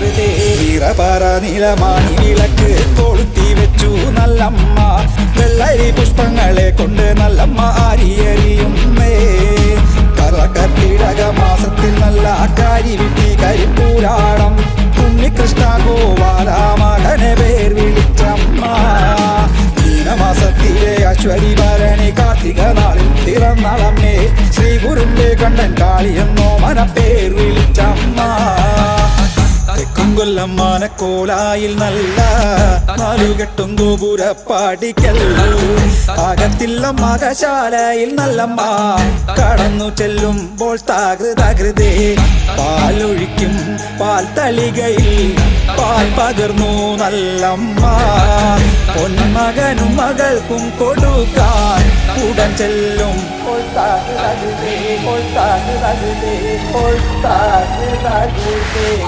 തകൃതേ ഈറപറ നിലമാണി വിളക്ക് കൊളുത്തി വെച്ചു നല്ലമ്മ വെള്ളരി പുഷ്പങ്ങളെ കൊണ്ട് നല്ലമ്മ ആരിയറിയുന്നേ കർക്കിടക മാസത്തിൽ നല്ല കാരി വിട്ടി കരിപ്പൂരാടം ഉണ്ണികൃഷ്ണ ഗോപാല മകനെ പേർ വിളിച്ചമ്മ മീനമാസത്തിലെ അശ്വരി ഭരണി കാർത്തിക നാളിൽ പിറന്നളമ്മേ ശ്രീ ഗുരുന്റെ കണ്ണൻ കാളിയെന്നോ മന പേർ വിളിച്ചമ്മ തെക്കുംകൊല്ലം മാനക്കോലായിൽ നല്ല നാലുകെട്ടും ഗോപുരപ്പാടിക്കൽ അകത്തില്ല മകശാലയിൽ നല്ലമ്മ കടന്നു ചെല്ലുമ്പോൾ തകൃതേ പാലൊഴിക്കും പാൽ തളികയിൽ പാൽ പകർന്നു നല്ലമ്മ പൊന്മകനും മകൾക്കും കൊടുക്കാൻ ഉടൻ ചെല്ലും